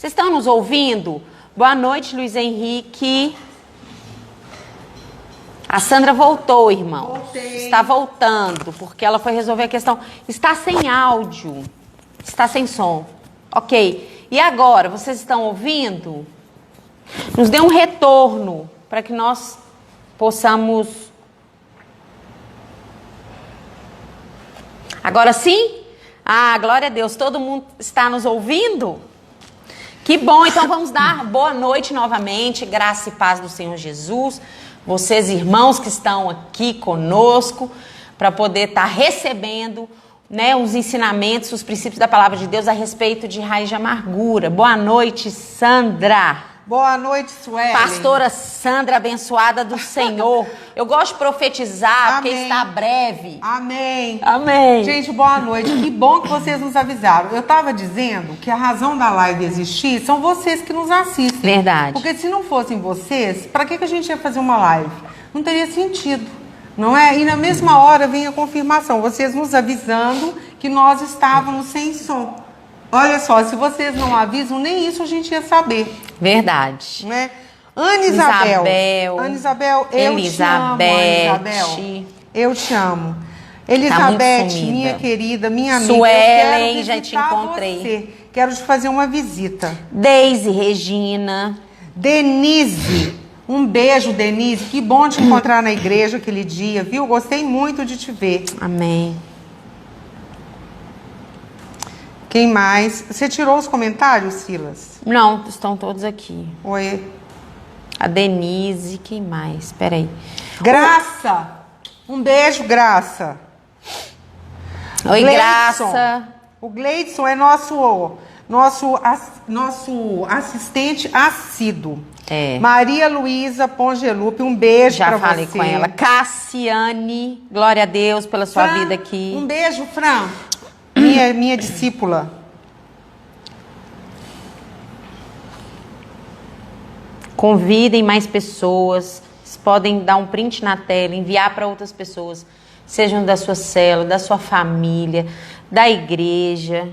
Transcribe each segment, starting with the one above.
Vocês estão nos ouvindo? Boa noite, Luiz Henrique. A Sandra voltou, irmão. Voltei. Está voltando, porque ela foi resolver a questão. Está sem áudio. Está sem som. Ok. E agora, vocês estão ouvindo? Nos dê um retorno para que nós possamos... Agora sim? Ah, glória a Deus. Todo mundo está nos ouvindo? Que bom. Então vamos dar boa noite novamente. Graça e paz do Senhor Jesus. Vocês, irmãos que estão aqui conosco, para poder estar recebendo, né, os ensinamentos, os princípios da palavra de Deus a respeito de raiz de amargura. Boa noite, Sandra. Boa noite, Suelen. Pastora Sandra, abençoada do Senhor. Eu gosto de profetizar, Amém. porque está breve. Amém. Amém. Gente, boa noite. Que bom que vocês nos avisaram. Eu estava dizendo que a razão da live existir são vocês que nos assistem. Verdade. Porque se não fossem vocês, para que a gente ia fazer uma live? Não teria sentido, não é? E na mesma hora vem a confirmação, vocês nos avisando que nós estávamos sem som. Olha só, se vocês não avisam, nem isso a gente ia saber. Verdade. Né? Ana Isabel, eu Elizabeth. te amo, Ana Isabel. Eu te amo. Elizabeth, sumida. minha querida, minha amiga, Suelen, eu quero já te visitar encontrei. você. Quero te fazer uma visita. Deise, Regina. Denise, um beijo, Denise. Que bom te encontrar na igreja aquele dia, viu? Gostei muito de te ver. Amém. Quem mais? Você tirou os comentários, Silas? Não, estão todos aqui. Oi. A Denise, quem mais? Espera aí. Graça. Um beijo, Graça. Oi, Gleidson. Graça. O Gleidson é nosso assistente assíduo. É. Maria Luísa Pongelupe, um beijo pra Já você. falei com ela. Cassiane, glória a Deus pela sua Fran, vida aqui. Um beijo, Fran. Minha discípula. Convidem mais pessoas. Vocês podem dar um print na tela, enviar para outras pessoas, sejam da sua célula, da sua família, da igreja.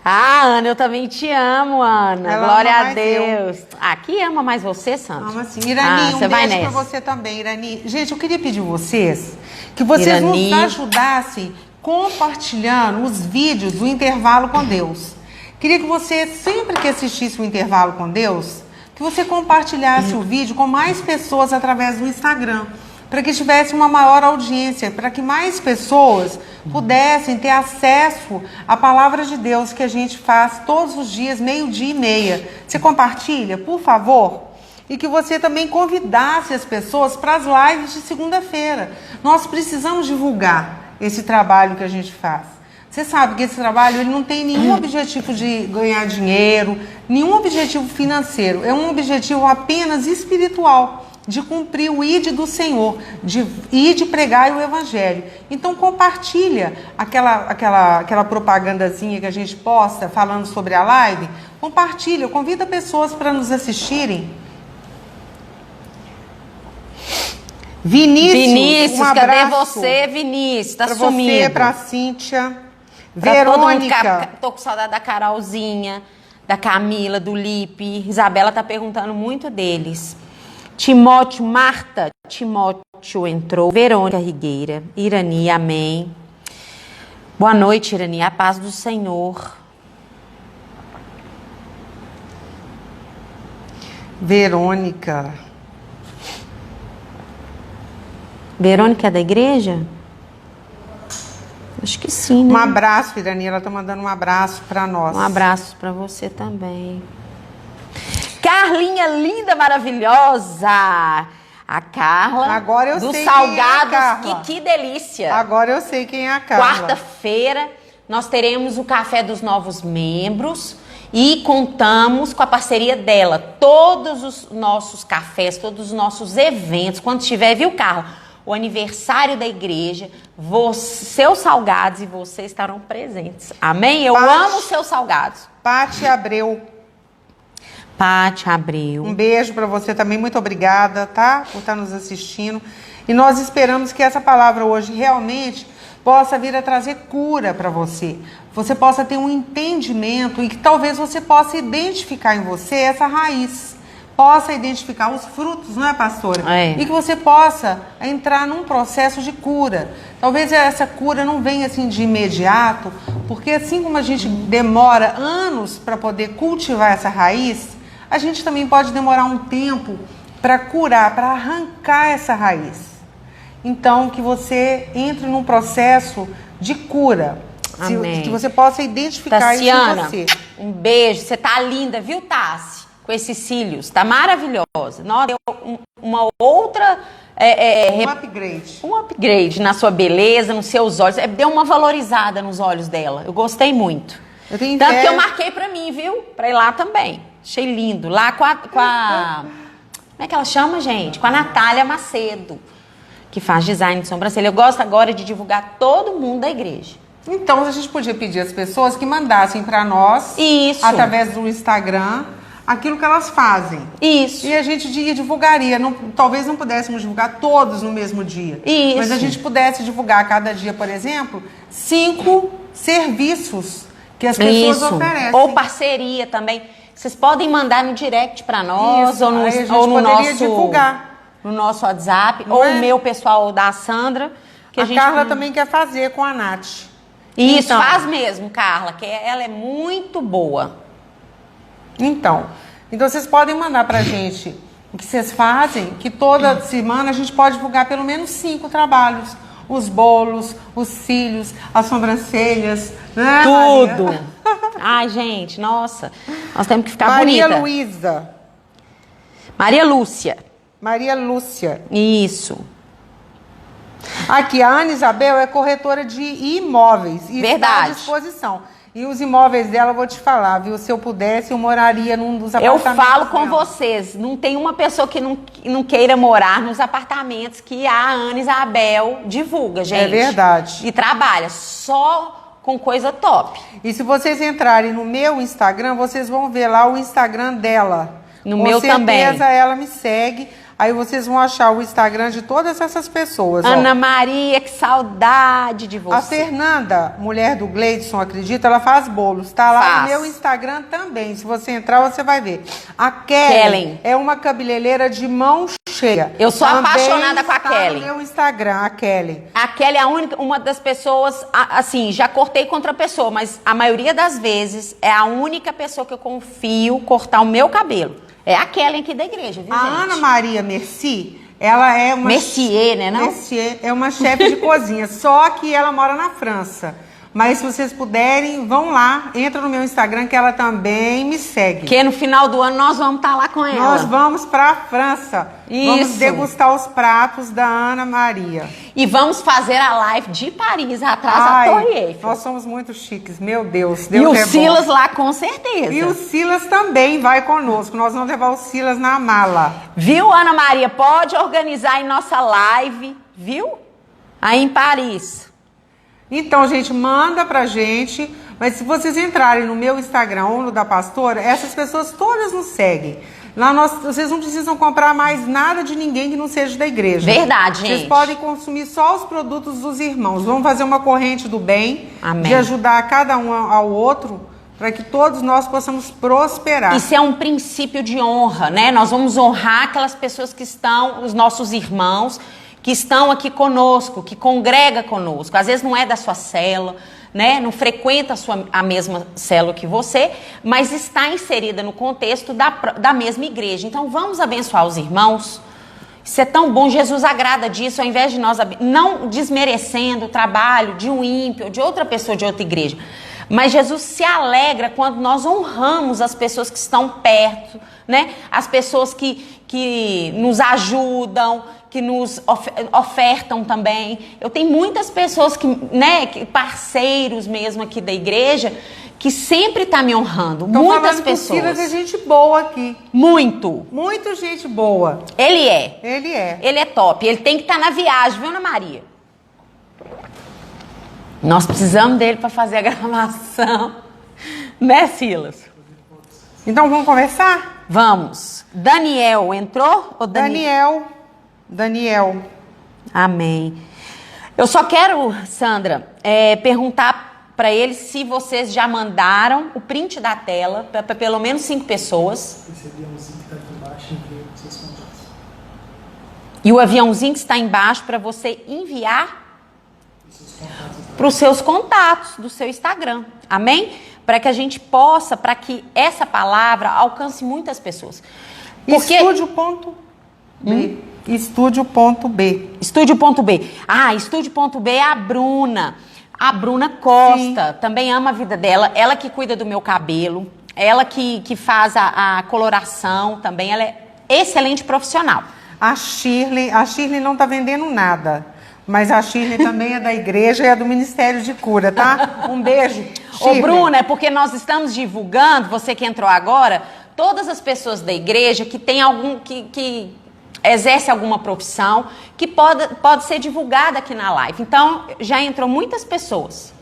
Ah, Ana, eu também te amo, Ana. Ela Glória ama a mais Deus. Aqui ama mais você, Santos? Ama sim. Irani, você um vai beijo nessa. pra você também, Irani. Gente, eu queria pedir vocês que vocês Irani. nos ajudassem compartilhando os vídeos do Intervalo com Deus. Queria que você, sempre que assistisse o Intervalo com Deus, que você compartilhasse o vídeo com mais pessoas através do Instagram, para que tivesse uma maior audiência, para que mais pessoas pudessem ter acesso à palavra de Deus que a gente faz todos os dias, 12:30. Você compartilha, por favor? E que você também convidasse as pessoas para as lives de segunda-feira. Nós precisamos divulgar esse trabalho que a gente faz. Você sabe que esse trabalho ele não tem nenhum objetivo de ganhar dinheiro, nenhum objetivo financeiro. É um objetivo apenas espiritual, de cumprir o ID do Senhor, de pregar o Evangelho. Então compartilha aquela propagandazinha que a gente posta falando sobre a live. Compartilha, convida pessoas para nos assistirem. Vinícius, um cadê abraço você, Vinícius? Tá pra sumido. você, pra Cíntia, Pra todo mundo Verônica. tô com saudade da Carolzinha, da Camila, do Lipe. Isabela tá perguntando muito deles. Timóteo, Marta. Timóteo entrou. Verônica Rigueira. Irani, amém. Boa noite, Irani. A paz do Senhor. Verônica. Verônica é da igreja? Acho que sim, né? Um abraço, Irani. Ela tá mandando um abraço para nós. Um abraço para você também. Carlinha linda, maravilhosa. A Carla. Agora eu dos sei quem é a salgados. Carla. Que delícia. Agora eu sei quem é a Carla. Quarta-feira nós teremos o café dos novos membros e contamos com a parceria dela. Todos os nossos cafés, todos os nossos eventos, quando tiver, viu, Carla? O aniversário da igreja, seus salgados e você estarão presentes. Amém? Eu amo os seus salgados. Pati Abreu. Pati Abreu. Um beijo para você também. Muito obrigada, tá? Por estar nos assistindo. E nós esperamos que essa palavra hoje realmente possa vir a trazer cura para você. você possa ter um entendimento e que talvez você possa identificar em você essa raiz, possa identificar os frutos, não é, pastora? É. E que você possa entrar num processo de cura. Talvez essa cura não venha assim de imediato, porque assim como a gente demora anos para poder cultivar essa raiz, a gente também pode demorar um tempo para curar, para arrancar essa raiz. Então, que você entre num processo de cura. Amém. Que você possa identificar isso em você. Um beijo. Você tá linda, viu, Tassi? Com esses cílios. Tá maravilhosa. Nossa, deu uma outra... Um upgrade. Um upgrade na sua beleza, nos seus olhos. Deu uma valorizada nos olhos dela. Eu gostei muito. Eu tenho Tanto que eu marquei pra mim, viu? Pra ir lá também. Achei lindo. Lá com a... Como é que ela chama, gente? Com a Natália Macedo, que faz design de sobrancelha. Eu gosto agora de divulgar todo mundo da igreja. Então, a gente podia pedir às pessoas que mandassem para nós, isso, através do Instagram, aquilo que elas fazem. Isso. E a gente divulgaria. Talvez não pudéssemos divulgar todos no mesmo dia. Isso. Mas a gente pudesse divulgar cada dia, por exemplo, 5 serviços que as pessoas oferecem. Ou parceria também. Vocês podem mandar no direct para nós, isso. ou no, Aí a gente ou no nosso divulgar. No nosso WhatsApp, Não ou é? o meu pessoal da Sandra. Que a gente... Carla também quer fazer com a Nath. Isso, então, faz mesmo, Carla, que ela é muito boa. Então vocês podem mandar pra gente o que vocês fazem, que toda semana a gente pode divulgar pelo menos 5 trabalhos. Os bolos, os cílios, as sobrancelhas, né, tudo. Maria? Ai, gente, nossa. Nós temos que ficar Maria bonita. Luísa. Maria Lúcia. Maria Lúcia. Isso. Aqui, a Ana Isabel é corretora de imóveis. E está à disposição. E os imóveis dela, eu vou te falar, viu? Se eu pudesse, eu moraria num dos apartamentos. Eu falo com dela. vocês, não tem uma pessoa que não queira morar nos apartamentos que a Ana Isabel divulga, gente. É verdade. E trabalha só com coisa top. E se vocês entrarem no meu Instagram, vocês vão ver lá o Instagram dela. No meu também. Com certeza ela me segue. Aí vocês vão achar o Instagram de todas essas pessoas. Ana Maria, que saudade de você. A Fernanda, mulher do Gleidson, acredita, ela faz bolos. Tá lá no meu Instagram também. Se você entrar, você vai ver. A Kellen é uma cabeleireira de mão cheia. Eu sou também apaixonada com a Kellen. No meu Instagram, a Kellen. A Kellen é uma das pessoas, assim, já cortei com outra pessoa, mas a maioria das vezes é a única pessoa que eu confio cortar o meu cabelo. É a Kellen aqui da igreja, viu, a gente? Ana Maria Merci, ela é uma... Mercier, né, não? Mercier é uma chefe de cozinha, só que ela mora na França. Mas se vocês puderem, vão lá, entra no meu Instagram que ela também me segue. Porque no final do ano nós vamos estar lá com ela. Nós vamos para a França. Isso. Vamos degustar os pratos da Ana Maria. E vamos fazer a live de Paris, atrás da Torre Eiffel. Nós somos muito chiques, meu Deus. E o Silas lá, com certeza. E o Silas também vai conosco. Nós vamos levar o Silas na mala. Viu, Ana Maria? Pode organizar em nossa live, viu? Aí em Paris. Então, gente, manda pra gente. Mas se vocês entrarem no meu Instagram ou no da pastora, essas pessoas todas nos seguem. Lá vocês não precisam comprar mais nada de ninguém que não seja da igreja. Verdade, gente. Vocês podem consumir só os produtos dos irmãos. Vamos fazer uma corrente do bem. Amém. De ajudar cada um ao outro, para que todos nós possamos prosperar. Isso é um princípio de honra, né? Nós vamos honrar aquelas pessoas que estão, os nossos irmãos, que estão aqui conosco, que congrega conosco. Às vezes não é da sua célula, né? Não frequenta a mesma célula que você, mas está inserida no contexto da mesma igreja. Então vamos abençoar os irmãos. Isso é tão bom, Jesus agrada disso, ao invés de nós, não desmerecendo o trabalho de um ímpio, de outra pessoa de outra igreja. Mas Jesus se alegra quando nós honramos as pessoas que estão perto, né? As pessoas que nos ajudam, que nos ofertam também. Eu tenho muitas pessoas parceiros mesmo aqui da igreja, que sempre tá me honrando. Então, muitas pessoas. O Silas é gente boa aqui. Muito. Muito gente boa. Ele é. Ele é. Ele é top. Ele tem que estar na viagem, viu, Ana Maria? Nós precisamos dele para fazer a gravação. Né, Silas? Então vamos conversar? Vamos. Daniel entrou? Ou Daniel. Amém. Eu só quero, Sandra, perguntar para eles se vocês já mandaram o print da tela para pelo menos 5 pessoas. Esse aviãozinho que está aqui embaixo envia para os seus contatos. E o aviãozinho que está embaixo para você enviar para os seus contatos do seu Instagram. Amém? Para que a gente possa, para que essa palavra alcance muitas pessoas. Porque... Estúdio.b. Estúdio.b. Estúdio.b. Ah, Estúdio.b é a Bruna. A Bruna Costa. Sim. Também ama a vida dela. Ela que cuida do meu cabelo. Ela que faz a coloração também. Ela é excelente profissional. A Shirley não está vendendo nada. Mas a Shirley também é da igreja e é do Ministério de Cura, tá? Um beijo, Shirley. Ô, Bruna, é porque nós estamos divulgando, você que entrou agora, todas as pessoas da igreja que tem algum... que exerce alguma profissão que pode ser divulgada aqui na live. Então, já entraram muitas pessoas.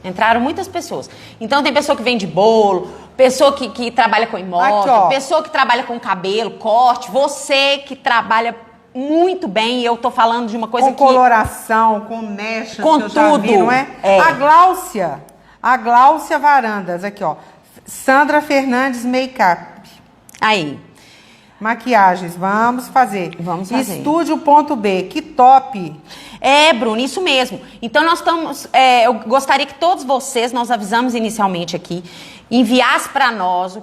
Então, tem pessoa que vende bolo, pessoa que trabalha com imóvel, pessoa que trabalha com cabelo, corte, você que trabalha muito bem, e eu tô falando de uma coisa com coloração, com mechas, com tudo, vi, não é? A Gláucia Varandas, aqui ó, Sandra Fernandes Makeup. Aí. Maquiagens, vamos fazer. Estúdio.b, que top. É, Bruno, isso mesmo. Então nós estamos, eu gostaria que todos vocês, nós avisamos inicialmente aqui, enviasse para nós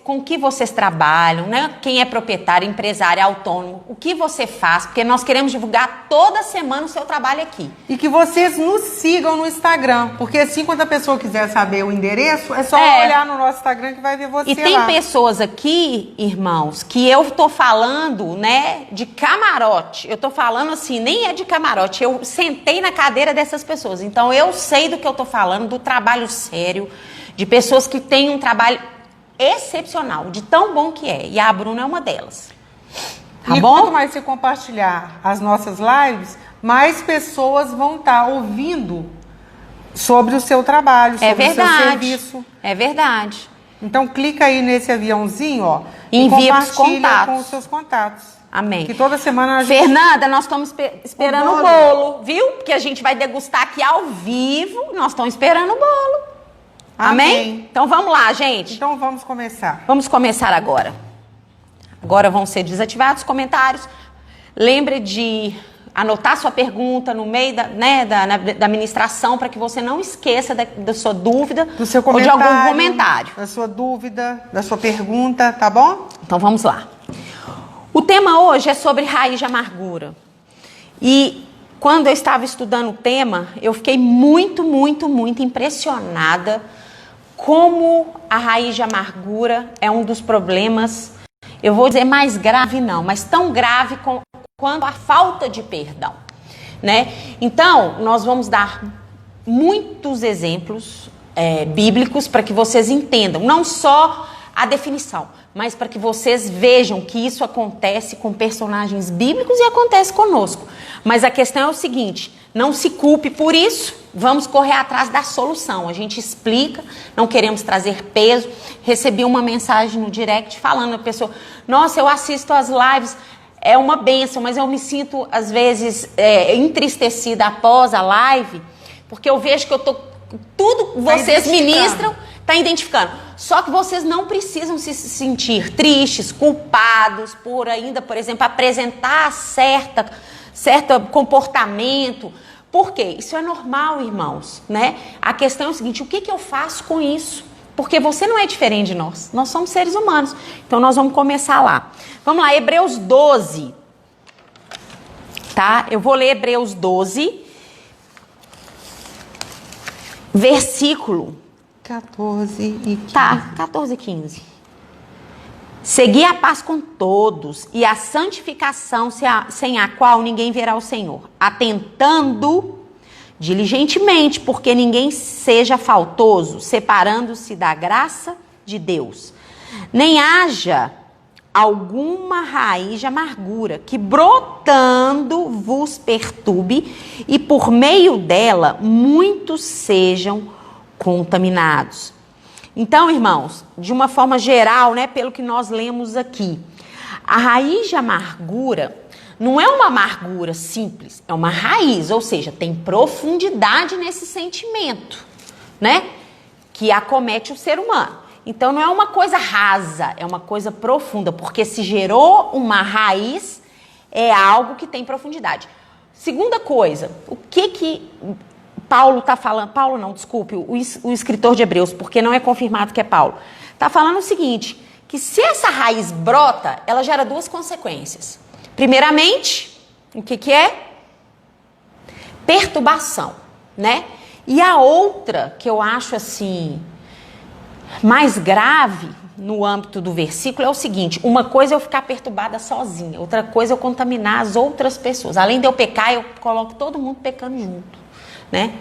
com o que vocês trabalham, né? Quem é proprietário, empresário, autônomo, o que você faz, porque nós queremos divulgar toda semana o seu trabalho aqui. E que vocês nos sigam no Instagram, porque assim, quando a pessoa quiser saber o endereço, é só olhar no nosso Instagram que vai ver você lá. E tem pessoas aqui, irmãos, que eu tô falando, né, de camarote. Eu tô falando assim, nem é de camarote, eu sentei na cadeira dessas pessoas. Então eu sei do que eu tô falando, do trabalho sério, de pessoas que têm um trabalho excepcional, de tão bom que é. E a Bruna é uma delas. Tá bom? Quanto mais você compartilhar as nossas lives, mais pessoas vão estar ouvindo sobre o seu trabalho, sobre o seu serviço. É verdade. Então, clica aí nesse aviãozinho, ó. Envia para os contatos. Com os seus contatos. Amém. Que toda semana a gente... Fernanda, nós estamos esperando o bolo, viu? Porque a gente vai degustar aqui ao vivo. Nós estamos esperando o bolo. Amém? Então vamos lá, gente. Então vamos começar. Vamos começar agora. Agora vão ser desativados os comentários. Lembre de anotar sua pergunta no meio da ministração para que você não esqueça da sua dúvida do seu comentário, ou de algum comentário. Da sua dúvida, da sua pergunta, tá bom? Então vamos lá. O tema hoje é sobre raiz de amargura. E quando eu estava estudando o tema, eu fiquei muito impressionada como a raiz de amargura é um dos problemas, eu vou dizer mais grave não, mas tão grave quanto a falta de perdão, né? Então, nós vamos dar muitos exemplos bíblicos para que vocês entendam, não só a definição, mas para que vocês vejam que isso acontece com personagens bíblicos e acontece conosco. Mas a questão é o seguinte, não se culpe por isso, vamos correr atrás da solução. A gente explica, não queremos trazer peso. Recebi uma mensagem no direct falando a pessoa, nossa, eu assisto as lives, é uma bênção, mas eu me sinto às vezes entristecida após a live, porque eu vejo que eu tô, tudo vocês ministram, está identificando. Só que vocês não precisam se sentir tristes, culpados por ainda, por exemplo, apresentar certo comportamento. Por quê? Isso é normal, irmãos, né? A questão é o seguinte, o que eu faço com isso? Porque você não é diferente de nós. Nós somos seres humanos. Então, nós vamos começar lá. Vamos lá, Hebreus 12. Tá? Eu vou ler Hebreus 12, versículo 14 e 15. Tá, 14 e 15. Segui a paz com todos e a santificação sem a qual ninguém verá o Senhor, atentando diligentemente, porque ninguém seja faltoso, separando-se da graça de Deus. Nem haja alguma raiz de amargura que brotando vos perturbe e por meio dela muitos sejam contaminados. Então, irmãos, de uma forma geral, né, pelo que nós lemos aqui, a raiz de amargura não é uma amargura simples, é uma raiz, ou seja, tem profundidade nesse sentimento, né? que acomete o ser humano. Então não é uma coisa rasa, é uma coisa profunda, porque se gerou uma raiz, é algo que tem profundidade. Segunda coisa, o que Paulo está falando? Paulo não, desculpe, o escritor de Hebreus, porque não é confirmado que é Paulo. Está falando o seguinte, que se essa raiz brota, ela gera duas consequências. Primeiramente, o que é? Perturbação, né? E a outra, que eu acho assim, mais grave no âmbito do versículo, é o seguinte: uma coisa é eu ficar perturbada sozinha, outra coisa é eu contaminar as outras pessoas. Além de eu pecar, eu coloco todo mundo pecando junto, né?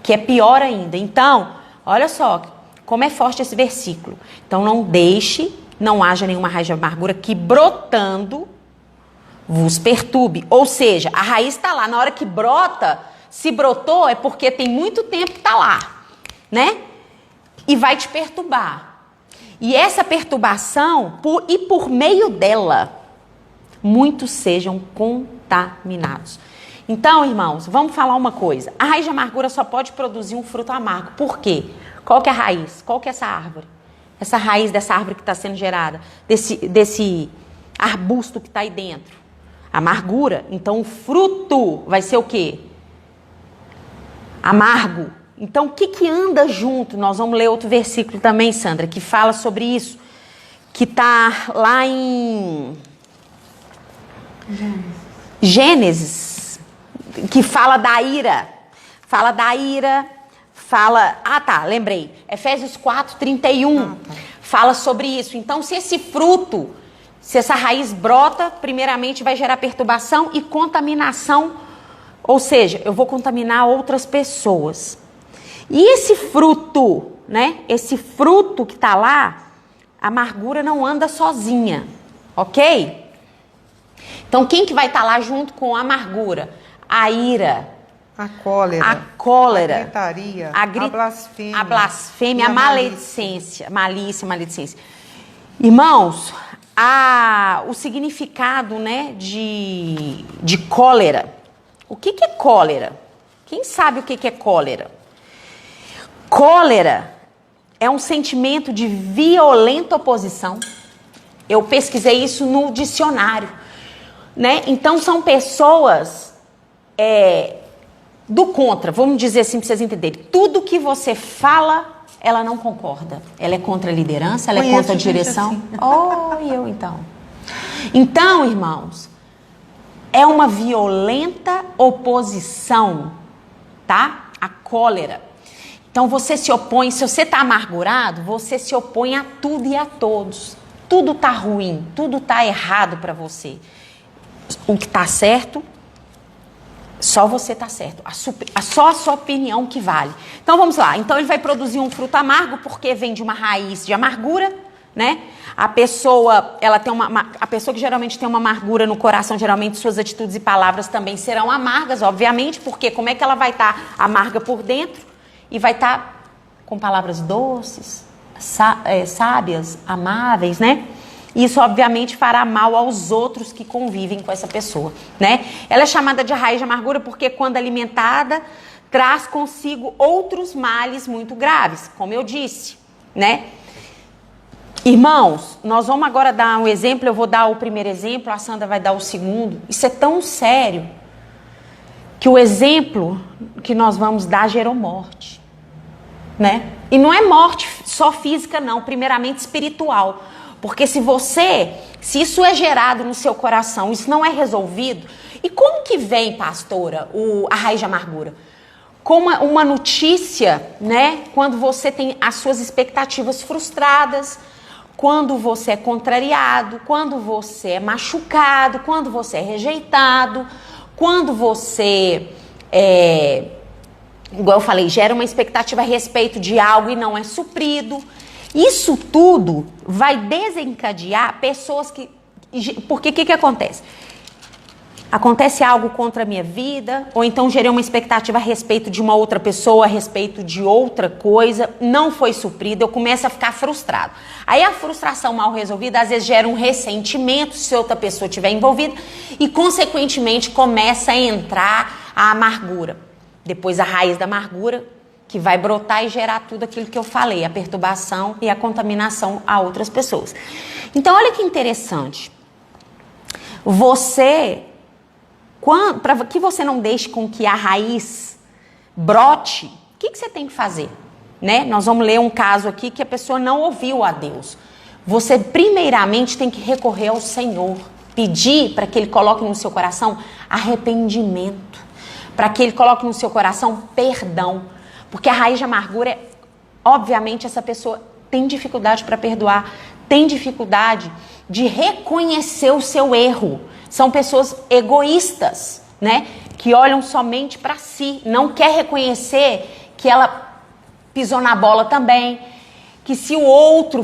Que é pior ainda. Então, olha só como é forte esse versículo. Então, não haja nenhuma raiz de amargura que brotando vos perturbe. Ou seja, a raiz está lá, na hora que brota, se brotou é porque tem muito tempo que está lá, né? E vai te perturbar. E essa perturbação, por meio dela, muitos sejam contaminados. Então, irmãos, vamos falar uma coisa. A raiz de amargura só pode produzir um fruto amargo. Por quê? Qual que é a raiz? Qual que é essa árvore? Essa raiz dessa árvore que está sendo gerada, desse arbusto que está aí dentro. Amargura. Então, o fruto vai ser o quê? Amargo. Então, o que anda junto? Nós vamos ler outro versículo também, Sandra, que fala sobre isso, que está lá em Gênesis, que fala da ira. Lembrei. Efésios 4:31 fala sobre isso. Então, se esse fruto, se essa raiz brota, primeiramente vai gerar perturbação e contaminação, ou seja, eu vou contaminar outras pessoas. E esse fruto, né? Esse fruto que está lá, a amargura não anda sozinha, ok? Então, quem que vai estar lá junto com a amargura? A ira. A cólera. A gritaria. A blasfêmia, a maledicência. Malícia. Irmãos, o significado, né, de cólera. O que é cólera? Quem sabe o que é cólera? Cólera é um sentimento de violenta oposição. Eu pesquisei isso no dicionário, né? Então, são pessoas do contra, vamos dizer assim para vocês entenderem. Tudo que você fala, ela não concorda. Ela é contra a liderança, ela é contra a direção. Assim. Eu então. Então, irmãos, é uma violenta oposição, tá? A cólera. Então, você se opõe, se você está amargurado, você se opõe a tudo e a todos. Tudo está ruim, tudo está errado para você. O que está certo, só você está certo. Só a sua opinião que vale. Então, vamos lá. Então, ele vai produzir um fruto amargo porque vem de uma raiz de amargura, né? A pessoa que geralmente tem uma amargura no coração, geralmente suas atitudes e palavras também serão amargas, obviamente, porque como é que ela vai estar amarga por dentro? E vai estar com palavras doces, sábias, amáveis, né? Isso, obviamente, fará mal aos outros que convivem com essa pessoa, né? Ela é chamada de raiz de amargura porque, quando alimentada, traz consigo outros males muito graves, como eu disse, né? Irmãos, nós vamos agora dar um exemplo. Eu vou dar o primeiro exemplo, a Sandra vai dar o segundo. Isso é tão sério que o exemplo que nós vamos dar gerou morte, né? E não é morte só física, não, primeiramente espiritual. Porque se isso é gerado no seu coração, isso não é resolvido, e como que vem, pastora, a raiz de amargura? Com uma notícia, né? Quando você tem as suas expectativas frustradas, quando você é contrariado, quando você é machucado, quando você é rejeitado, quando você igual eu falei, gera uma expectativa a respeito de algo e não é suprido. Isso tudo vai desencadear pessoas que... Porque o que acontece? Acontece algo contra a minha vida, ou então gerei uma expectativa a respeito de uma outra pessoa, a respeito de outra coisa, não foi suprida, eu começo a ficar frustrado. Aí a frustração mal resolvida às vezes gera um ressentimento se outra pessoa estiver envolvida e, consequentemente, começa a entrar a amargura. Depois a raiz da amargura, que vai brotar e gerar tudo aquilo que eu falei, a perturbação e a contaminação a outras pessoas. Então, olha que interessante. Para que você não deixe com que a raiz brote, o que você tem que fazer? Né? Nós vamos ler um caso aqui que a pessoa não ouviu a Deus. Você primeiramente tem que recorrer ao Senhor, pedir para que Ele coloque no seu coração arrependimento, para que Ele coloque no seu coração perdão, porque a raiz de amargura, obviamente essa pessoa tem dificuldade para perdoar, tem dificuldade de reconhecer o seu erro. São pessoas egoístas, né? Que olham somente para si, não quer reconhecer que ela pisou na bola também, que se o outro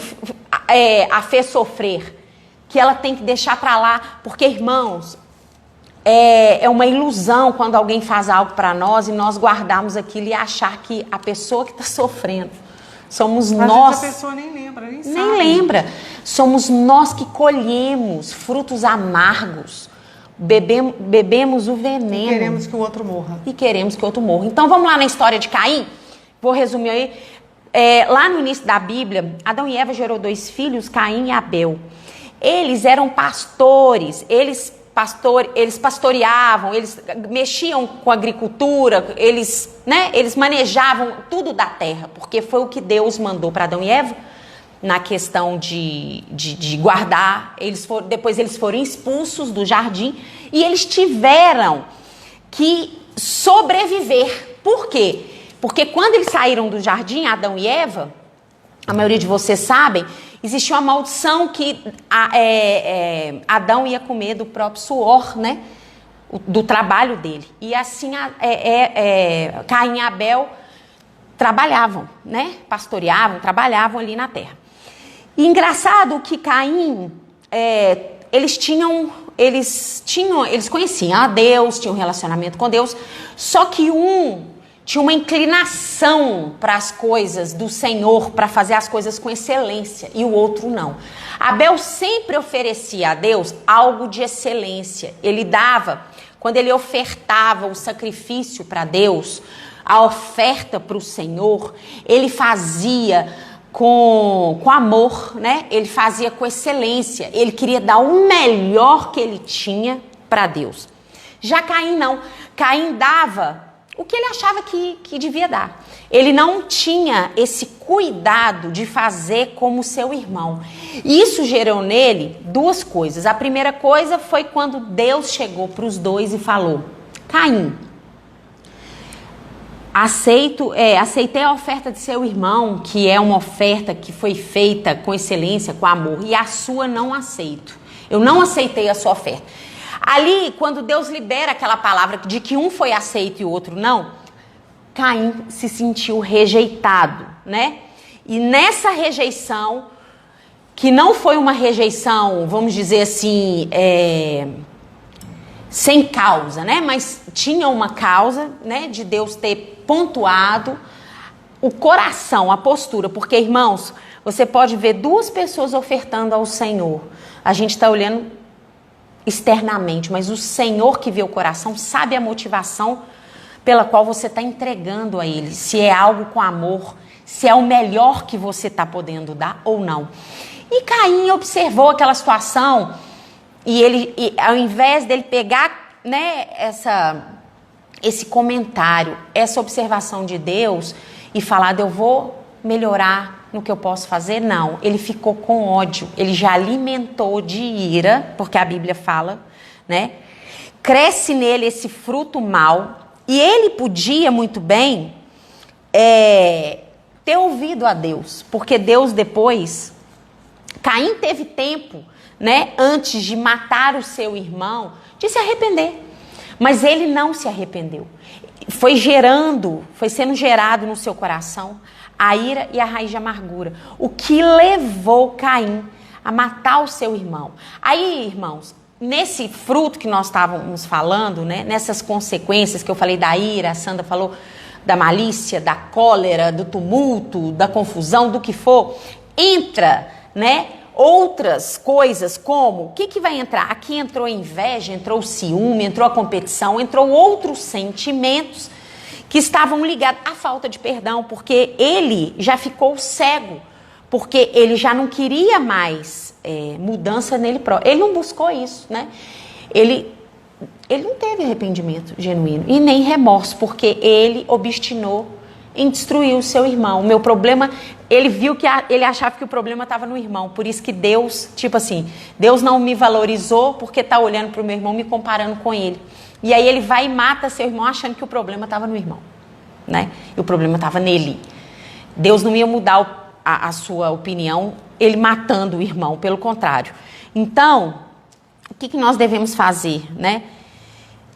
a fez sofrer, que ela tem que deixar para lá, porque, irmãos, é uma ilusão quando alguém faz algo para nós e nós guardarmos aquilo e achar que a pessoa que está sofrendo somos nós. Às vezes a pessoa nem lembra, nem sabe. Nem lembra. Somos nós que colhemos frutos amargos, bebemos o veneno. E queremos que o outro morra. Então vamos lá na história de Caim. Vou resumir aí. Lá no início da Bíblia, Adão e Eva gerou 2 filhos, Caim e Abel. Eles eram pastores, eles pastoreavam, eles mexiam com a agricultura, eles manejavam tudo da terra, porque foi o que Deus mandou para Adão e Eva na questão de guardar. Depois eles foram expulsos do jardim e eles tiveram que sobreviver. Por quê? Porque quando eles saíram do jardim, Adão e Eva, a maioria de vocês sabem, existia uma maldição que Adão ia comer do próprio suor, né? Do trabalho dele. E assim Caim e Abel trabalhavam, né? Pastoreavam, trabalhavam ali na terra. E engraçado que Caim, eles conheciam a Deus, tinham um relacionamento com Deus, só que um tinha uma inclinação para as coisas do Senhor, para fazer as coisas com excelência, e o outro não. Abel sempre oferecia a Deus algo de excelência. Ele dava, quando ele ofertava o sacrifício para Deus, a oferta para o Senhor, ele fazia com amor, né? Ele fazia com excelência. Ele queria dar o melhor que ele tinha para Deus. Já Caim não. Caim dava o que ele achava que devia dar. Ele não tinha esse cuidado de fazer como seu irmão. Isso gerou nele 2 coisas. A primeira coisa foi quando Deus chegou para os 2 e falou: Caim, aceitei a oferta de seu irmão, que é uma oferta que foi feita com excelência, com amor, e a sua não aceito. Eu não aceitei a sua oferta. Ali, quando Deus libera aquela palavra de que um foi aceito e o outro não, Caim se sentiu rejeitado, né? E nessa rejeição, que não foi uma rejeição, vamos dizer assim, sem causa, né? Mas tinha uma causa, né? De Deus ter pontuado o coração, a postura. Porque, irmãos, você pode ver 2 pessoas ofertando ao Senhor. A gente está olhando externamente, mas o Senhor que vê o coração sabe a motivação pela qual você está entregando a Ele, se é algo com amor, se é o melhor que você está podendo dar ou não. E Caim observou aquela situação e ao invés dele pegar, né, esse comentário, essa observação de Deus e falar, eu vou melhorar no que eu posso fazer, não. Ele ficou com ódio, ele já alimentou de ira, porque a Bíblia fala, né? Cresce nele esse fruto mau, e ele podia muito bem ter ouvido a Deus, porque Deus depois, Caim teve tempo, né, antes de matar o seu irmão, de se arrepender, mas ele não se arrependeu. Foi sendo gerado no seu coração a ira e a raiz de amargura, o que levou Caim a matar o seu irmão. Aí, irmãos, nesse fruto que nós estávamos falando, né, nessas consequências que eu falei da ira, a Sandra falou da malícia, da cólera, do tumulto, da confusão, do que for, entra, né, outras coisas como, o que vai entrar? Aqui entrou a inveja, entrou o ciúme, entrou a competição, entrou outros sentimentos que estavam ligados à falta de perdão, porque ele já ficou cego, porque ele já não queria mais mudança nele próprio. Ele não buscou isso, né? Ele não teve arrependimento genuíno e nem remorso, porque ele obstinou em destruir o seu irmão. O meu problema, ele viu que ele achava que o problema estava no irmão, por isso que Deus, tipo assim, Deus não me valorizou porque está olhando para o meu irmão, me comparando com ele. E aí ele vai e mata seu irmão achando que o problema estava no irmão, né? E o problema estava nele. Deus não ia mudar a sua opinião, ele matando o irmão, pelo contrário. Então, o que nós devemos fazer, né?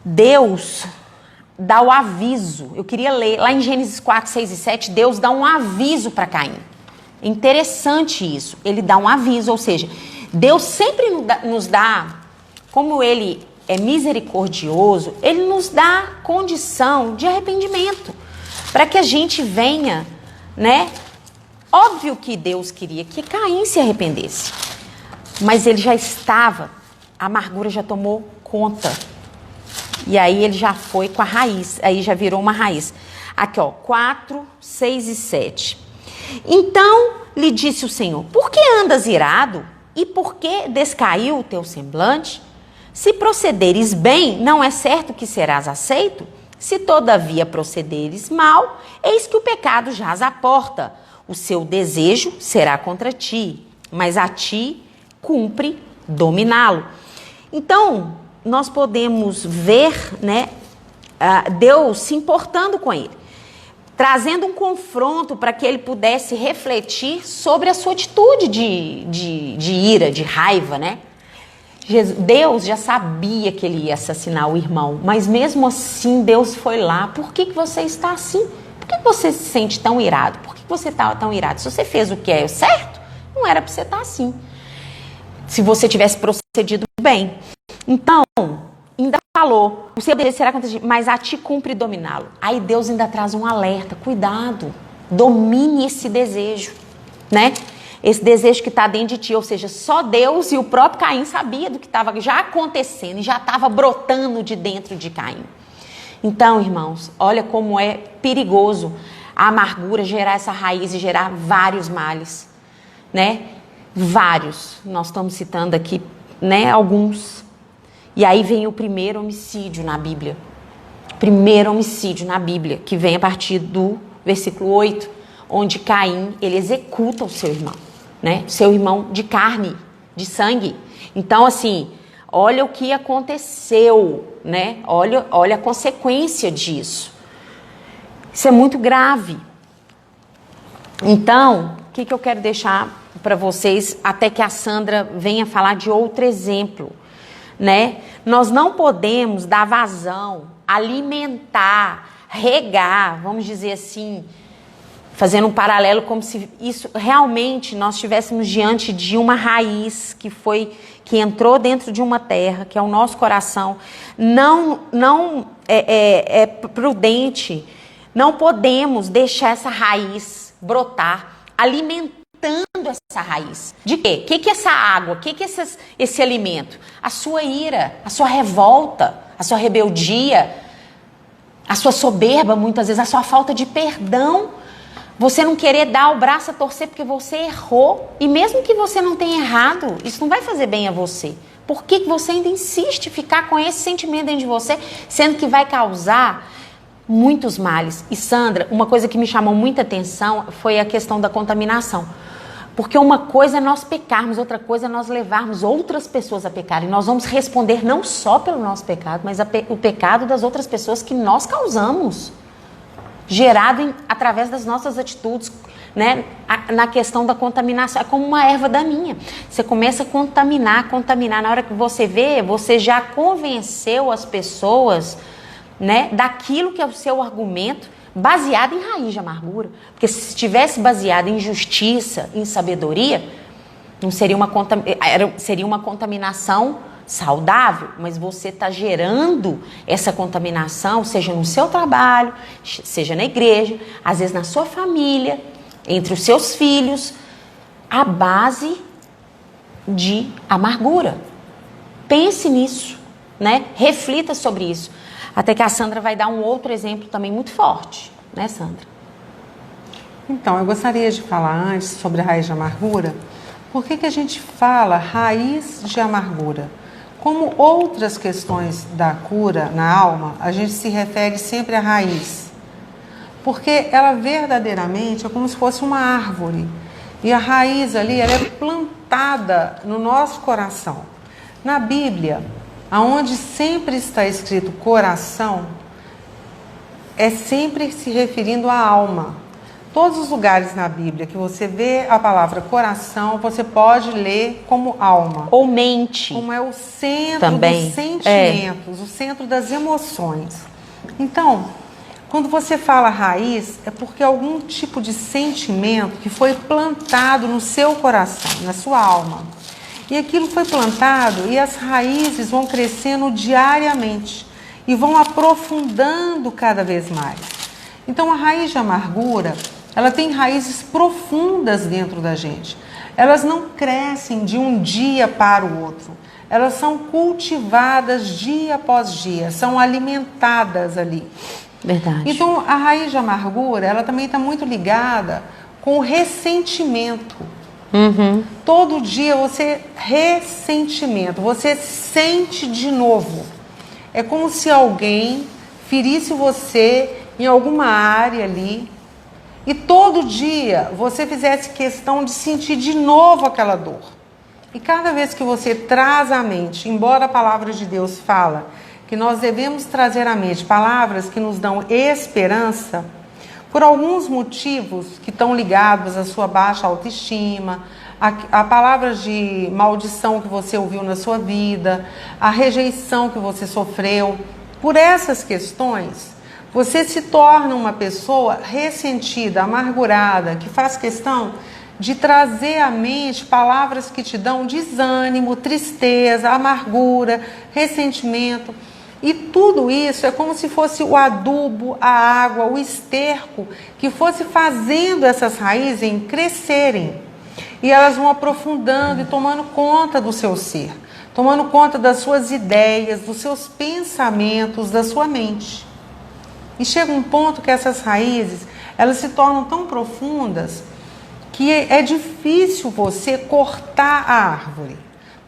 Deus dá o aviso. Eu queria ler, lá em Gênesis 4, 6 e 7, Deus dá um aviso para Caim. É interessante isso. Ele dá um aviso, ou seja, Deus sempre nos dá, como ele é misericordioso, ele nos dá condição de arrependimento, para que a gente venha, né? Óbvio que Deus queria que Caim se arrependesse, mas ele já estava, a amargura já tomou conta. E aí ele já foi com a raiz, aí já virou uma raiz. Aqui, ó, 4, 6 e 7. Então lhe disse o Senhor: por que andas irado? E por que descaiu o teu semblante? Se procederes bem, não é certo que serás aceito? Se todavia procederes mal, eis que o pecado jaz à porta. O seu desejo será contra ti, mas a ti cumpre dominá-lo. Então, nós podemos ver, né, Deus se importando com ele, trazendo um confronto para que ele pudesse refletir sobre a sua atitude de ira, de raiva, né? Deus já sabia que ele ia assassinar o irmão, mas mesmo assim Deus foi lá. Por que você está assim? Por que você se sente tão irado? Por que você está tão irado? Se você fez o que é certo, não era para você estar assim. Se você tivesse procedido bem. Então, ainda falou, o seu desejo será contra ti, mas a ti cumpre dominá-lo. Aí Deus ainda traz um alerta: cuidado, domine esse desejo, né? Esse desejo que está dentro de ti, ou seja, só Deus e o próprio Caim sabia do que estava já acontecendo e já estava brotando de dentro de Caim. Então, irmãos, olha como é perigoso a amargura gerar essa raiz e gerar vários males, né? Vários. Nós estamos citando aqui, né, alguns. E aí vem o primeiro homicídio na Bíblia. Primeiro homicídio na Bíblia, que vem a partir do versículo 8, onde Caim, ele executa o seu irmão, né? Seu irmão de carne, de sangue. Então, assim, olha o que aconteceu, né? Olha a consequência disso. Isso é muito grave. Então, o que eu quero deixar para vocês, até que a Sandra venha falar de outro exemplo, né? Nós não podemos dar vazão, alimentar, regar, vamos dizer assim, fazendo um paralelo, como se isso realmente nós estivéssemos diante de uma raiz que entrou dentro de uma terra, que é o nosso coração. Não é prudente, não podemos deixar essa raiz brotar, alimentando essa raiz. De quê? O que é essa água? O que é esse alimento? A sua ira, a sua revolta, a sua rebeldia, a sua soberba, muitas vezes, a sua falta de perdão. Você não querer dar o braço a torcer porque você errou. E mesmo que você não tenha errado, isso não vai fazer bem a você. Por que você ainda insiste em ficar com esse sentimento dentro de você, sendo que vai causar muitos males? E Sandra, uma coisa que me chamou muita atenção foi a questão da contaminação. Porque uma coisa é nós pecarmos, outra coisa é nós levarmos outras pessoas a pecar. E nós vamos responder não só pelo nosso pecado, mas o pecado das outras pessoas que nós causamos. Gerado através das nossas atitudes, né? Na questão da contaminação. É como uma erva daninha. Você começa a contaminar. Na hora que você vê, você já convenceu as pessoas, né, daquilo que é o seu argumento, baseado em raiz de amargura. Porque se estivesse baseado em justiça, em sabedoria, não seria seria uma contaminação saudável, mas você está gerando essa contaminação, seja no seu trabalho, seja na igreja, às vezes na sua família, entre os seus filhos, à base de amargura. Pense nisso. né? Reflita sobre isso. Até que a Sandra vai dar um outro exemplo também muito forte, né, Sandra? Então, eu gostaria de falar antes sobre a raiz de amargura. Por que a gente fala raiz de amargura? Como outras questões da cura na alma, a gente se refere sempre à raiz. Porque ela verdadeiramente é como se fosse uma árvore. E a raiz ali, ela é plantada no nosso coração. Na Bíblia, aonde sempre está escrito coração, é sempre se referindo à alma. Todos os lugares na Bíblia que você vê a palavra coração, você pode ler como alma. Ou mente. Como é o centro também. dos sentimentos, o centro das emoções. Então, quando você fala raiz, é porque algum tipo de sentimento que foi plantado no seu coração, na sua alma. E aquilo foi plantado e as raízes vão crescendo diariamente e vão aprofundando cada vez mais. Então, a raiz de amargura, ela tem raízes profundas dentro da gente. Elas não crescem de um dia para o outro. Elas são cultivadas dia após dia, são alimentadas ali. Verdade. Então, a raiz de amargura, ela também está muito ligada com o ressentimento. Todo dia ressentimento, você sente de novo. É como se alguém ferisse você em alguma área ali e todo dia você fizesse questão de sentir de novo aquela dor. E cada vez que você traz à mente, embora a palavra de Deus fala que nós devemos trazer à mente palavras que nos dão esperança, por alguns motivos que estão ligados à sua baixa autoestima, a palavras de maldição que você ouviu na sua vida, a rejeição que você sofreu, por essas questões, você se torna uma pessoa ressentida, amargurada, que faz questão de trazer à mente palavras que te dão desânimo, tristeza, amargura, ressentimento. E tudo isso é como se fosse o adubo, a água, o esterco, que fosse fazendo essas raízes crescerem. E elas vão aprofundando e tomando conta do seu ser, tomando conta das suas ideias, dos seus pensamentos, da sua mente. E chega um ponto que essas raízes, elas se tornam tão profundas que é difícil você cortar a árvore.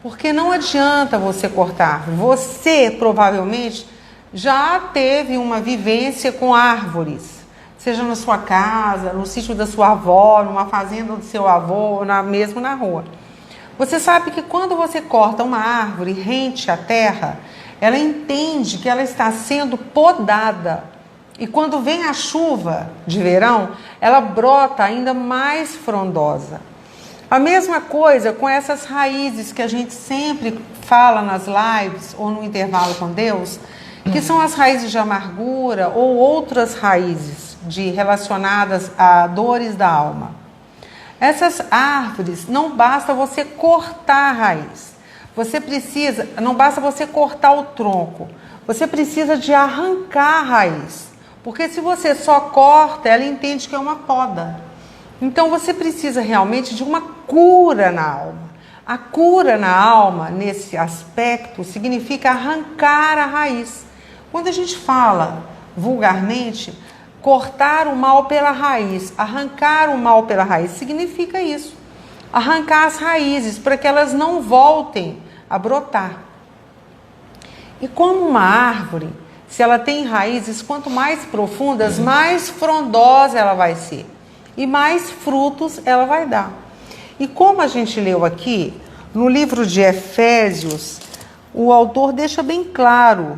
Porque não adianta você cortar a árvore. Você, provavelmente, já teve uma vivência com árvores. Seja na sua casa, no sítio da sua avó, numa fazenda do seu avô, ou mesmo na rua. Você sabe que quando você corta uma árvore rente à terra, ela entende que ela está sendo podada. E quando vem a chuva de verão, ela brota ainda mais frondosa. A mesma coisa com essas raízes que a gente sempre fala nas lives ou no intervalo com Deus, que são as raízes de amargura ou outras raízes relacionadas a dores da alma. Essas árvores, não basta você cortar a raiz. Não basta você cortar o tronco. Você precisa de arrancar a raiz. Porque se você só corta, ela entende que é uma poda. Então você precisa realmente de uma cura na alma. A cura na alma, nesse aspecto, significa arrancar a raiz. Quando a gente fala vulgarmente, cortar o mal pela raiz, arrancar o mal pela raiz, significa isso. Arrancar as raízes para que elas não voltem a brotar. E como uma árvore, se ela tem raízes, quanto mais profundas, mais frondosa ela vai ser. E mais frutos ela vai dar. E como a gente leu aqui, no livro de Efésios, o autor deixa bem claro,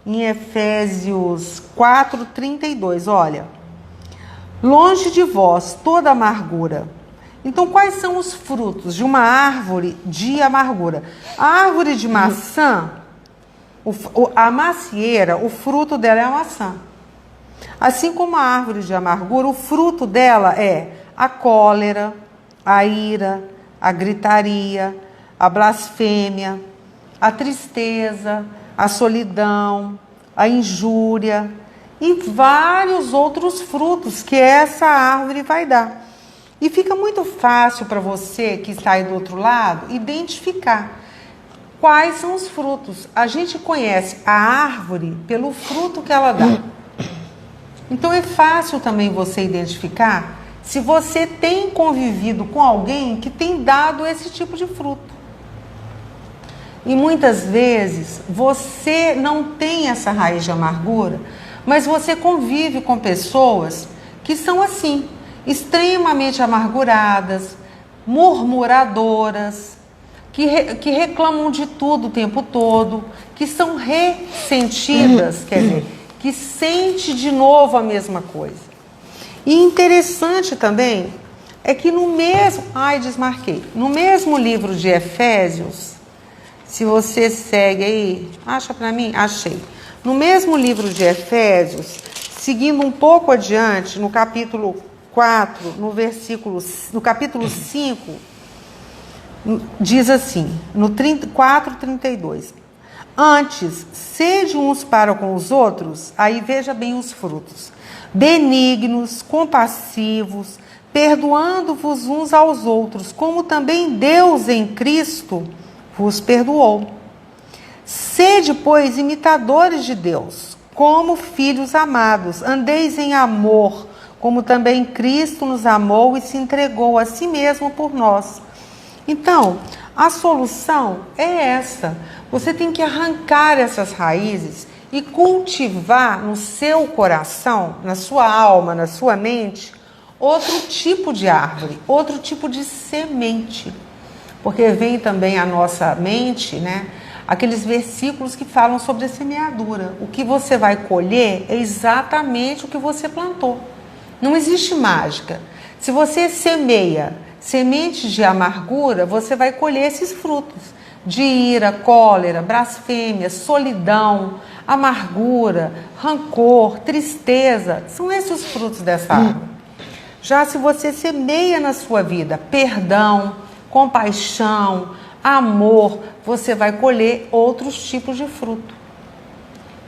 em Efésios 4:32, olha, longe de vós toda amargura. Então, quais são os frutos de uma árvore de amargura? A árvore de maçã, a macieira, o fruto dela é a maçã. Assim como a árvore de amargura, o fruto dela é a cólera, a ira, a gritaria, a blasfêmia, a tristeza, a solidão, a injúria e vários outros frutos que essa árvore vai dar. E fica muito fácil para você que está aí do outro lado identificar quais são os frutos. A gente conhece a árvore pelo fruto que ela dá. Então é fácil também você identificar se você tem convivido com alguém que tem dado esse tipo de fruto. E muitas vezes você não tem essa raiz de amargura, mas você convive com pessoas que são assim, extremamente amarguradas, murmuradoras, que reclamam de tudo o tempo todo, que são ressentidas, quer dizer, que sente de novo a mesma coisa. E interessante também é que no mesmo livro de Efésios, se você segue aí, acha para mim? Achei. No mesmo livro de Efésios, seguindo um pouco adiante, no capítulo 4, no capítulo 5, diz assim, no 4:32. Antes, sede uns para com os outros, aí veja bem os frutos, benignos, compassivos, perdoando-vos uns aos outros, como também Deus em Cristo vos perdoou. Sede, pois, imitadores de Deus, como filhos amados, andeis em amor, como também Cristo nos amou e se entregou a si mesmo por nós. Então, a solução é essa. Você tem que arrancar essas raízes e cultivar no seu coração, na sua alma, na sua mente, outro tipo de árvore, outro tipo de semente. Porque vem também à nossa mente, né, aqueles versículos que falam sobre a semeadura. O que você vai colher é exatamente o que você plantou. Não existe mágica. Se você semeia sementes de amargura, você vai colher esses frutos de ira, cólera, blasfêmia, solidão, amargura, rancor, tristeza. São esses os frutos dessa árvore. Já se você semeia na sua vida perdão, compaixão, amor, você vai colher outros tipos de fruto.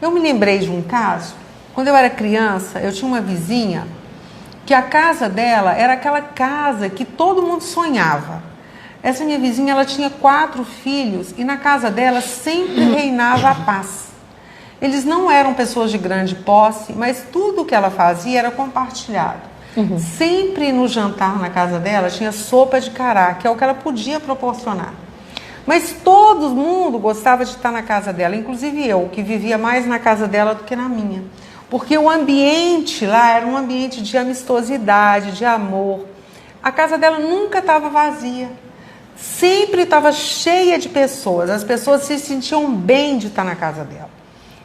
Eu me lembrei de um caso, quando eu era criança, eu tinha uma vizinha que a casa dela era aquela casa que todo mundo sonhava. Essa minha vizinha, ela tinha 4 filhos e na casa dela sempre reinava a paz. Eles não eram pessoas de grande posse, mas tudo que ela fazia era compartilhado. Sempre no jantar na casa dela tinha sopa de cará, que é o que ela podia proporcionar. Mas todo mundo gostava de estar na casa dela, inclusive eu, que vivia mais na casa dela do que na minha. Porque o ambiente lá era um ambiente de amistosidade, de amor. A casa dela nunca estava vazia. Sempre estava cheia de pessoas. As pessoas se sentiam bem de estar na casa dela.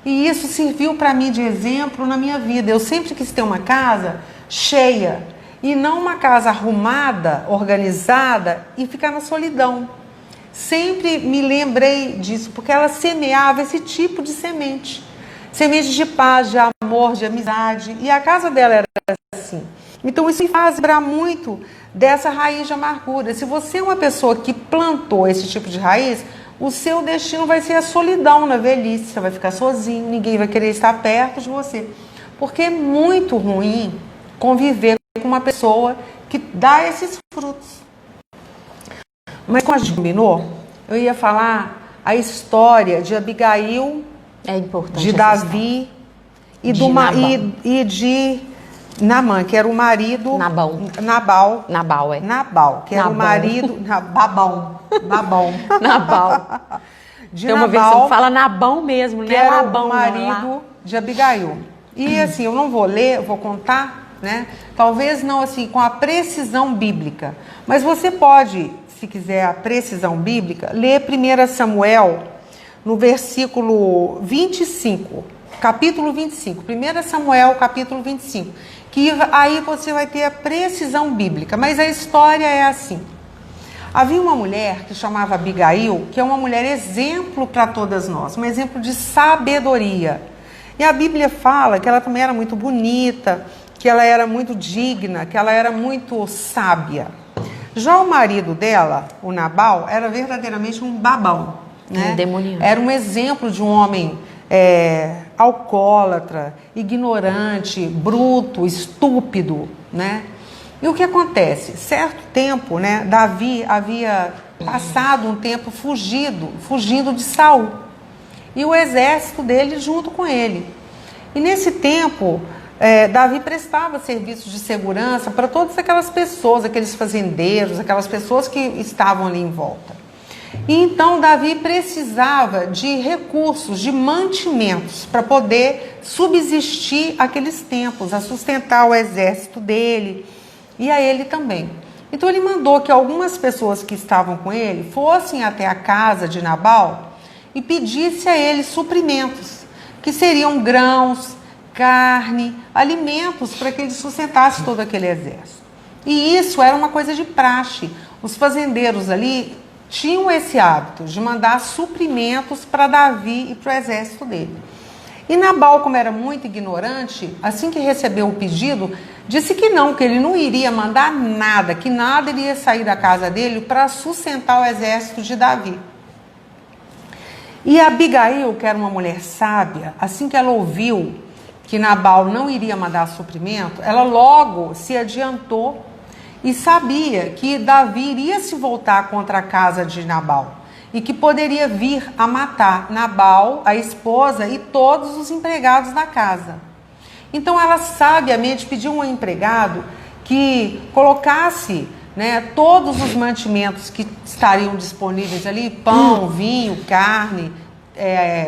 E isso serviu para mim de exemplo na minha vida. Eu sempre quis ter uma casa cheia e não uma casa arrumada, organizada e ficar na solidão. Sempre me lembrei disso, porque ela semeava esse tipo de semente. Semente de paz, de amor, de amizade. E a casa dela era assim. Então isso me faz lembrar muito dessa raiz de amargura. Se você é uma pessoa que plantou esse tipo de raiz, o seu destino vai ser a solidão na velhice. Você vai ficar sozinho, ninguém vai querer estar perto de você. Porque é muito ruim conviver com uma pessoa que dá esses frutos. Mas quando a gente combinou, eu ia falar a história de Abigail, de Davi e de Naamã, que era o marido... Nabal, que era o marido... Babão. Tem uma versão que fala Nabão mesmo, que era o marido de Abigail. E assim, eu não vou ler, eu vou contar, né? Talvez não assim com a precisão bíblica, mas você pode, se quiser a precisão bíblica, ler 1 Samuel no versículo 25, capítulo 25, 1 Samuel capítulo 25, que aí você vai ter a precisão bíblica, mas a história é assim. Havia uma mulher que chamava Abigail, que é uma mulher exemplo para todas nós, um exemplo de sabedoria. E a Bíblia fala que ela também era muito bonita, que ela era muito digna, que ela era muito sábia. Já o marido dela, o Nabal, era verdadeiramente um babão, né? Era um exemplo de um homem alcoólatra, ignorante, bruto, estúpido, né? E o que acontece? Certo tempo, né, Davi havia passado um tempo fugindo de Saul. E o exército dele junto com ele. E nesse tempo, Davi prestava serviços de segurança para todas aquelas pessoas, aqueles fazendeiros, aquelas pessoas que estavam ali em volta. E então Davi precisava de recursos, de mantimentos para poder subsistir aqueles tempos, a sustentar o exército dele e a ele também. Então ele mandou que algumas pessoas que estavam com ele fossem até a casa de Nabal e pedisse a ele suprimentos, que seriam grãos, carne, alimentos para que ele sustentasse todo aquele exército. E isso era uma coisa de praxe. Os fazendeiros ali tinham esse hábito de mandar suprimentos para Davi e para o exército dele. E Nabal, como era muito ignorante, assim que recebeu o pedido, disse que ele não iria mandar nada, que nada iria sair da casa dele para sustentar o exército de Davi. E Abigail, que era uma mulher sábia, assim que ela ouviu que Nabal não iria mandar suprimento, ela logo se adiantou e sabia que Davi iria se voltar contra a casa de Nabal e que poderia vir a matar Nabal, a esposa e todos os empregados da casa. Então ela sabiamente pediu um empregado que colocasse, todos os mantimentos que estariam disponíveis ali, pão, vinho, carne,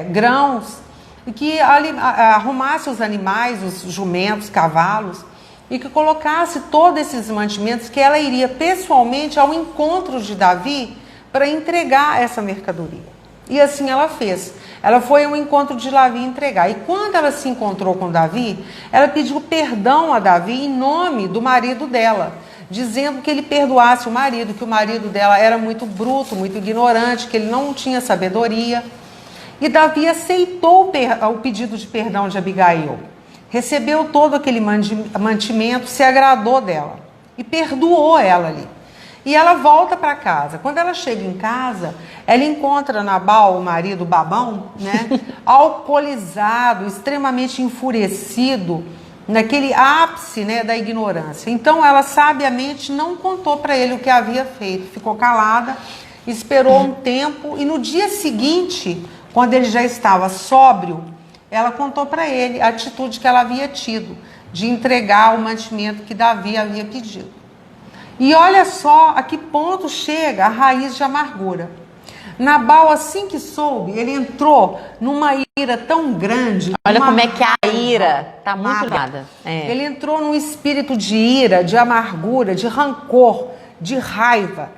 grãos, e que arrumasse os animais, os jumentos, cavalos, e que colocasse todos esses mantimentos, que ela iria pessoalmente ao encontro de Davi para entregar essa mercadoria. E assim ela fez. Ela foi ao encontro de Davi entregar. E quando ela se encontrou com Davi, ela pediu perdão a Davi em nome do marido dela, dizendo que ele perdoasse o marido, que o marido dela era muito bruto, muito ignorante, que ele não tinha sabedoria. E Davi aceitou o pedido de perdão de Abigail. Recebeu todo aquele mantimento, se agradou dela e perdoou ela ali. E ela volta para casa. Quando ela chega em casa, ela encontra Nabal, o marido babão, alcoolizado, extremamente enfurecido, naquele ápice da ignorância. Então ela sabiamente não contou para ele o que havia feito, ficou calada, esperou um tempo e no dia seguinte, quando ele já estava sóbrio, ela contou para ele a atitude que ela havia tido de entregar o mantimento que Davi havia pedido. E olha só a que ponto chega a raiz de amargura. Nabal, assim que soube, ele entrou numa ira tão grande. Olha como é que a ira está muito ligada. Ele entrou num espírito de ira, de amargura, de rancor, de raiva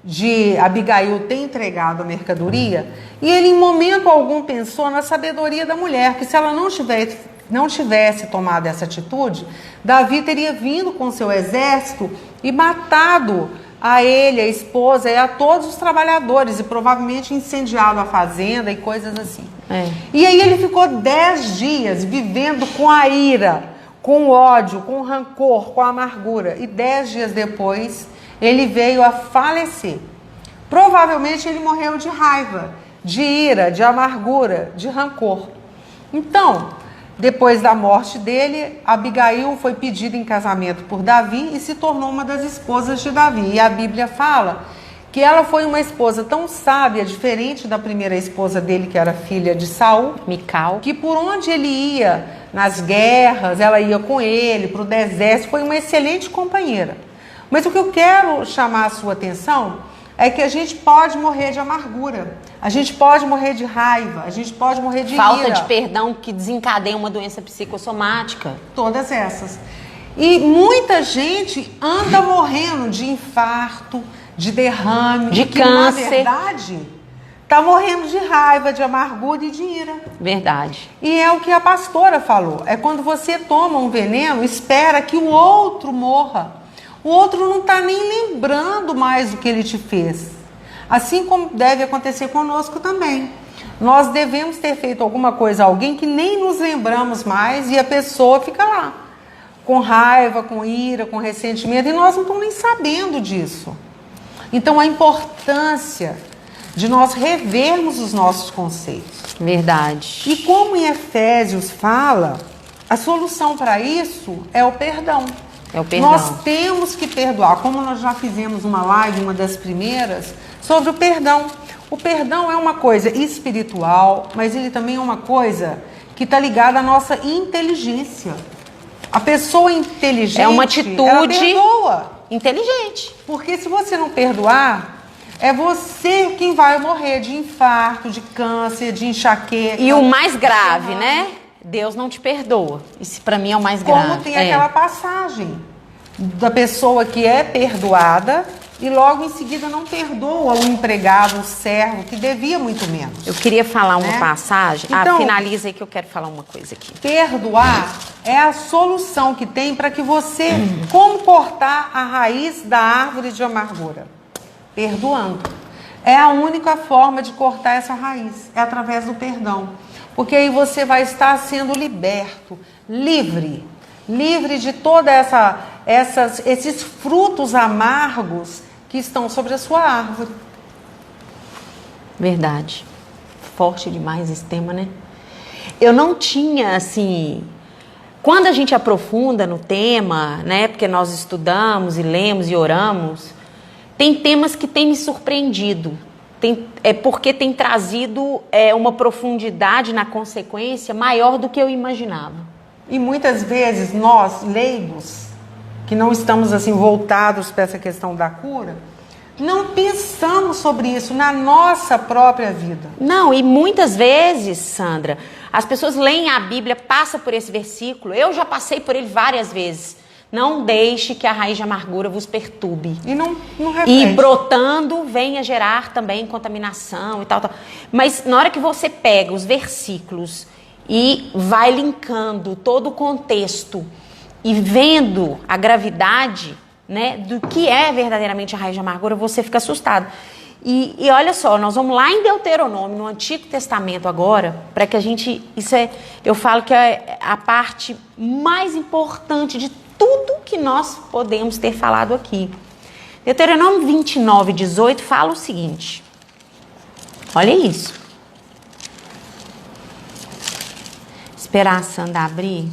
de Abigail ter entregado a mercadoria, e ele em momento algum pensou na sabedoria da mulher, que se ela não tivesse tomado essa atitude, Davi teria vindo com seu exército e matado a ele, a esposa e a todos os trabalhadores, e provavelmente incendiado a fazenda e coisas assim. E aí ele ficou 10 dias vivendo com a ira, com o ódio, com o rancor, com a amargura, e 10 dias depois ele veio a falecer. Provavelmente ele morreu de raiva, de ira, de amargura, de rancor. Então, depois da morte dele, Abigail foi pedida em casamento por Davi e se tornou uma das esposas de Davi. E a Bíblia fala que ela foi uma esposa tão sábia, diferente da primeira esposa dele, que era filha de Saul, Mical, que por onde ele ia, nas guerras, ela ia com ele, para o deserto, foi uma excelente companheira. Mas o que eu quero chamar a sua atenção é que a gente pode morrer de amargura, a gente pode morrer de raiva, a gente pode morrer de falta ira. de perdão que desencadeia uma doença psicossomática. Todas essas. E muita gente anda morrendo de infarto, de derrame, de que, câncer. Na verdade, está morrendo de raiva, de amargura e de ira. Verdade. E é o que a pastora falou. É quando você toma um veneno, espera que o outro morra. O outro não está nem lembrando mais do que ele te fez. Assim como deve acontecer conosco também. Nós devemos ter feito alguma coisa a alguém que nem nos lembramos mais e a pessoa fica lá, com raiva, com ira, com ressentimento, e nós não estamos nem sabendo disso. Então a importância de nós revermos os nossos conceitos. Verdade. E como em Efésios fala, a solução para isso é o perdão. É o perdão. Nós temos que perdoar, como nós já fizemos uma live, uma das primeiras, sobre o perdão. O perdão é uma coisa espiritual, mas ele também é uma coisa que está ligada à nossa inteligência. A pessoa inteligente, É uma ela atitude perdoa. inteligente. Porque se você não perdoar, é você quem vai morrer de infarto, de câncer, de enxaqueca. E o mais grave, né? Deus não te perdoa. Isso pra mim é o mais grave. Como tem aquela passagem da pessoa que é perdoada e logo em seguida não perdoa o empregado, o servo, que devia muito menos. Eu queria falar uma Né? passagem. Então, finaliza aí que eu quero falar uma coisa aqui. Perdoar é a solução que tem para que você, como cortar a raiz da árvore de amargura? Perdoando. É a única forma de cortar essa raiz, é através do perdão. Porque aí você vai estar sendo liberto, livre de toda esses frutos amargos que estão sobre a sua árvore. Verdade. Forte demais esse tema, né? Eu não tinha, assim... Quando a gente aprofunda no tema, né? Porque nós estudamos e lemos e oramos, tem temas que têm me surpreendido. Porque tem trazido uma profundidade na consequência maior do que eu imaginava. E muitas vezes nós, leigos, que não estamos assim voltados para essa questão da cura, não pensamos sobre isso na nossa própria vida. Não, e muitas vezes, Sandra, as pessoas leem a Bíblia, passam por esse versículo, eu já passei por ele várias vezes. Não deixe que a raiz de amargura vos perturbe. E não reflete. E brotando, venha gerar também contaminação e tal. Mas na hora que você pega os versículos e vai linkando todo o contexto e vendo a gravidade, né, do que é verdadeiramente a raiz de amargura, você fica assustado. E olha só, nós vamos lá em Deuteronômio, no Antigo Testamento agora, para que a gente... eu falo que é a parte mais importante de tudo que nós podemos ter falado aqui. Deuteronômio 29, 18 fala o seguinte. Olha isso. Esperar a Sandra abrir.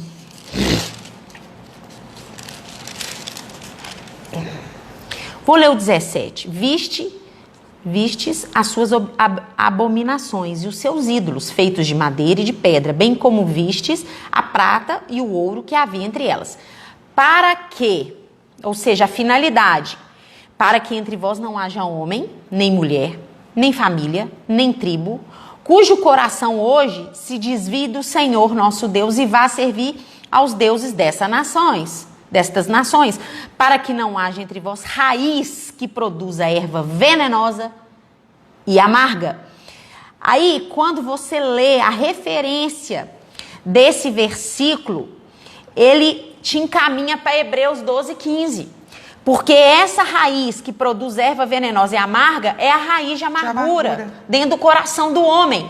Vou ler o 17. Vistes as suas abominações e os seus ídolos, feitos de madeira e de pedra, bem como vistes a prata e o ouro que havia entre elas. Para que, ou seja, a finalidade, para que entre vós não haja homem, nem mulher, nem família, nem tribo, cujo coração hoje se desvie do Senhor nosso Deus e vá servir aos deuses destas nações, para que não haja entre vós raiz que produza erva venenosa e amarga. Aí, quando você lê a referência desse versículo, ele te encaminha para Hebreus 12, 15. Porque essa raiz que produz erva venenosa e amarga é a raiz de amargura dentro do coração do homem.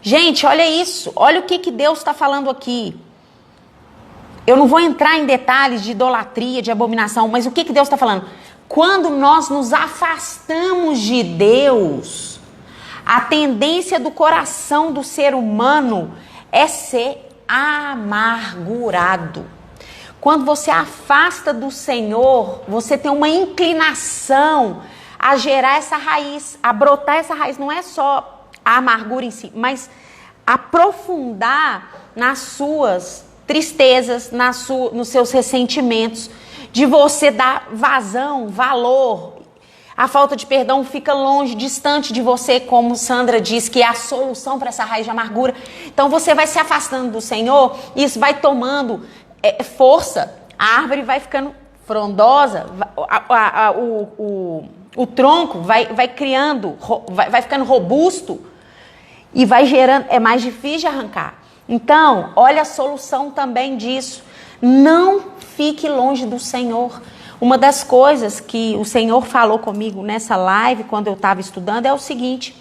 Gente, olha isso. Olha o que Deus está falando aqui. Eu não vou entrar em detalhes de idolatria, de abominação, mas o que Deus está falando? Quando nós nos afastamos de Deus, a tendência do coração do ser humano é ser amargurado. Quando você afasta do Senhor, você tem uma inclinação a gerar essa raiz, a brotar essa raiz. Não é só a amargura em si, mas aprofundar nas suas tristezas, nos seus ressentimentos, de você dar vazão, valor. A falta de perdão fica longe, distante de você, como Sandra diz, que é a solução para essa raiz de amargura. Então você vai se afastando do Senhor, e isso vai tomando força, a árvore vai ficando frondosa, o tronco vai criando, vai ficando robusto e vai gerando, é mais difícil de arrancar. Então, olha a solução também disso. Não fique longe do Senhor. Uma das coisas que o Senhor falou comigo nessa live, quando eu estava estudando, é o seguinte: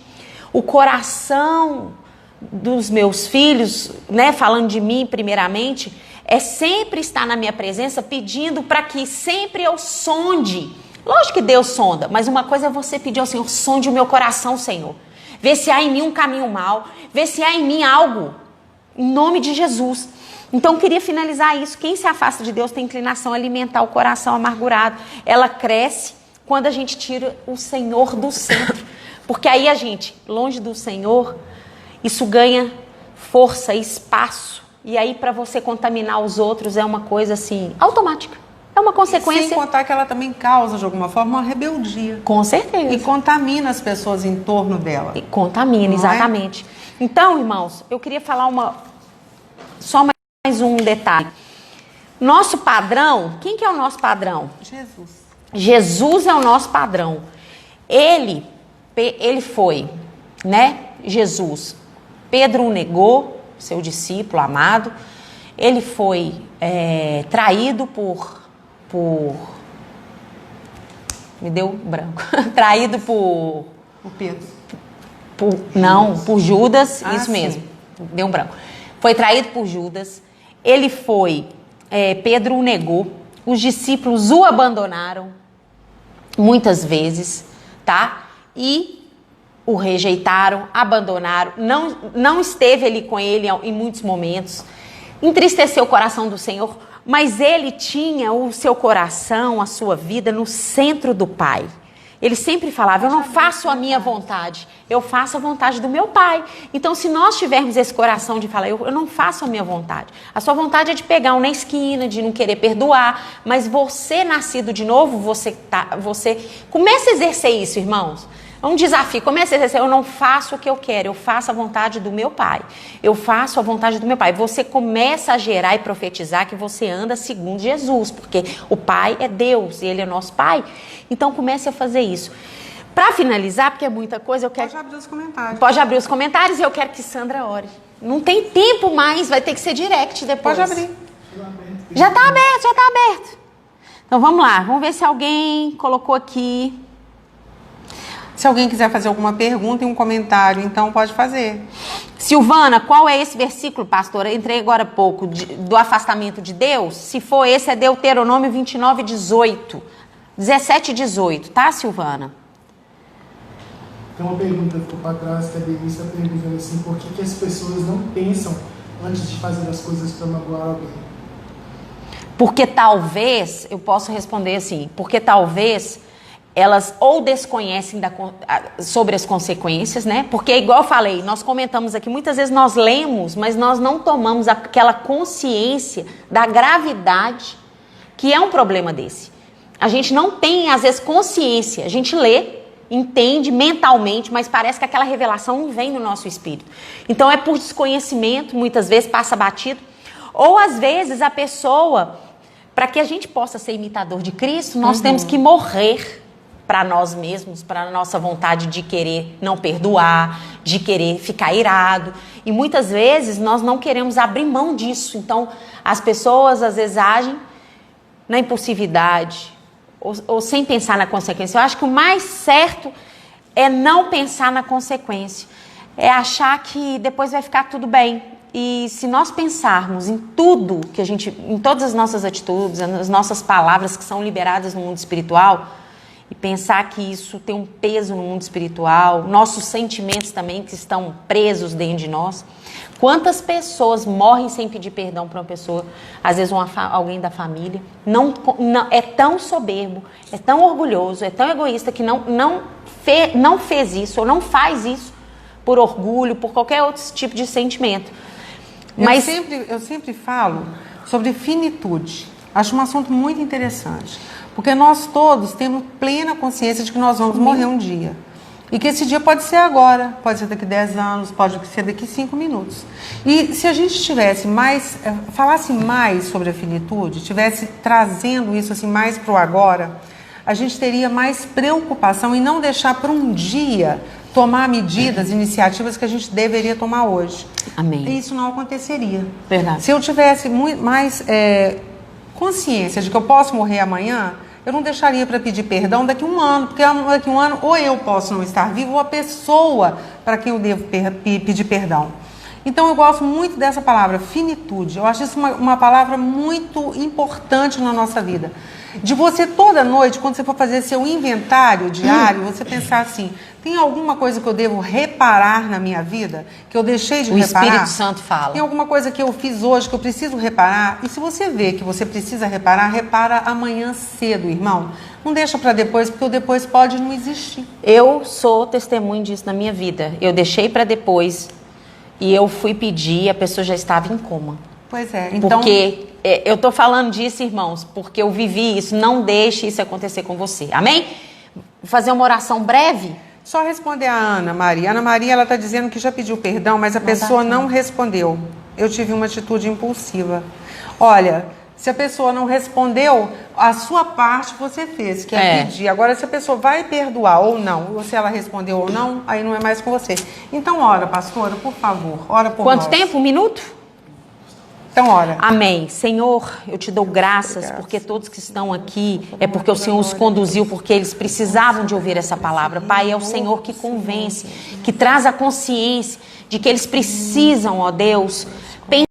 o coração dos meus filhos, né, falando de mim primeiramente, é sempre estar na minha presença pedindo para que sempre eu sonde. Lógico que Deus sonda, mas uma coisa é você pedir ao Senhor: sonde o meu coração, Senhor. Vê se há em mim um caminho mau, vê se há em mim algo, em nome de Jesus. Então, eu queria finalizar isso. Quem se afasta de Deus tem inclinação a alimentar o coração amargurado. Ela cresce quando a gente tira o Senhor do centro. Porque aí a gente, longe do Senhor, isso ganha força, espaço. E aí, para você contaminar os outros, é uma coisa assim, automática. É uma consequência. Sem contar que ela também causa, de alguma forma, uma rebeldia. Com certeza. E contamina as pessoas em torno dela. E contamina, Não exatamente. Então, irmãos, eu queria falar só mais um detalhe. Nosso padrão, quem que é o nosso padrão? Jesus. Jesus é o nosso padrão. Ele foi, né? Jesus. Pedro o negou, seu discípulo amado. Ele foi traído por me deu branco. Traído por O Pedro. por Judas, isso sim. mesmo. Deu um branco. Foi traído por Judas. Ele foi, Pedro o negou. Os discípulos o abandonaram muitas vezes, tá? E o rejeitaram, abandonaram. Não esteve ali com ele em muitos momentos. Entristeceu o coração do Senhor. Mas ele tinha o seu coração, a sua vida no centro do Pai. Ele sempre falava, eu não faço a minha vontade, eu faço a vontade do meu Pai. Então, se nós tivermos esse coração de falar, eu não faço a minha vontade. A sua vontade é de pegar um na esquina, de não querer perdoar. Mas você, nascido de novo, você começa a exercer isso, irmãos. É um desafio, comece a exercer, eu não faço o que eu quero, eu faço a vontade do meu Pai. Eu faço a vontade do meu Pai. Você começa a gerar e profetizar que você anda segundo Jesus, porque o Pai é Deus e Ele é nosso Pai. Então comece a fazer isso. Para finalizar, porque é muita coisa, eu quero... Pode abrir os comentários. Pode abrir os comentários e eu quero que Sandra ore. Não tem tempo mais, vai ter que ser direct depois. Pode abrir. Já está aberto, já está aberto. Então vamos lá, vamos ver se alguém colocou aqui... Se alguém quiser fazer alguma pergunta e um comentário, então pode fazer. Silvana, qual é esse versículo, pastora? Entrei agora há pouco, do afastamento de Deus. Se for esse, é Deuteronômio 29, 18. 17 e 18, tá, Silvana? Tem uma pergunta que ficou para trás, que a Denise está perguntando assim, por que as pessoas não pensam antes de fazer as coisas para magoar alguém? Porque talvez, eu posso responder assim, porque talvez... elas ou desconhecem sobre as consequências, né? Porque, igual eu falei, nós comentamos aqui, muitas vezes nós lemos, mas nós não tomamos aquela consciência da gravidade que é um problema desse. A gente não tem, às vezes, consciência. A gente lê, entende mentalmente, mas parece que aquela revelação não vem no nosso espírito. Então, é por desconhecimento, muitas vezes passa batido. Ou, às vezes, a pessoa, para que a gente possa ser imitador de Cristo, nós temos que morrer para nós mesmos, para a nossa vontade de querer não perdoar, de querer ficar irado. E muitas vezes nós não queremos abrir mão disso. Então, as pessoas às vezes agem na impulsividade ou sem pensar na consequência. Eu acho que o mais certo é não pensar na consequência. É achar que depois vai ficar tudo bem. E se nós pensarmos em tudo que em todas as nossas atitudes, as nossas palavras que são liberadas no mundo espiritual, e pensar que isso tem um peso no mundo espiritual, nossos sentimentos também que estão presos dentro de nós. Quantas pessoas morrem sem pedir perdão para uma pessoa, às vezes alguém da família, não, é tão soberbo, é tão orgulhoso, é tão egoísta que não fez isso ou não faz isso por orgulho, por qualquer outro tipo de sentimento. Mas Eu sempre falo sobre finitude. Acho um assunto muito interessante. Porque nós todos temos plena consciência de que nós vamos morrer um dia. E que esse dia pode ser agora, pode ser daqui 10 anos, pode ser daqui 5 minutos. E se a gente falasse mais sobre a finitude, estivesse trazendo isso assim mais para o agora, a gente teria mais preocupação em não deixar para um dia tomar medidas, iniciativas que a gente deveria tomar hoje. Amém. E isso não aconteceria. Verdade. Se eu tivesse mais consciência de que eu posso morrer amanhã, eu não deixaria para pedir perdão daqui a um ano, porque daqui a um ano ou eu posso não estar vivo ou a pessoa para quem eu devo pedir perdão. Então eu gosto muito dessa palavra, finitude. Eu acho isso uma palavra muito importante na nossa vida. De você toda noite, quando você for fazer seu inventário diário, você pensar assim, tem alguma coisa que eu devo reparar na minha vida? Que eu deixei de reparar? O Espírito Santo fala. Tem alguma coisa que eu fiz hoje que eu preciso reparar? E se você vê que você precisa reparar, repara amanhã cedo, irmão. Não deixa para depois, porque o depois pode não existir. Eu sou testemunho disso na minha vida. Eu deixei para depois e eu fui pedir e a pessoa já estava em coma. Pois é, então... Porque eu tô falando disso, irmãos, porque eu vivi isso. Não deixe isso acontecer com você. Amém? Vou fazer uma oração breve. Só responder a Ana Maria. Ana Maria, ela está dizendo que já pediu perdão, mas a pessoa não respondeu. Eu tive uma atitude impulsiva. Olha, se a pessoa não respondeu, a sua parte você fez, que é pedir. Agora, se a pessoa vai perdoar ou não, ou se ela respondeu ou não, aí não é mais com você. Então, ora, pastora, por favor, ora por nós. Quanto tempo? 1 minuto? Então, ora. Amém. Senhor, eu te dou graças porque todos que estão aqui é porque o Senhor os conduziu, porque eles precisavam de ouvir essa palavra. Pai, é o Senhor que convence, que traz a consciência de que eles precisam, ó Deus,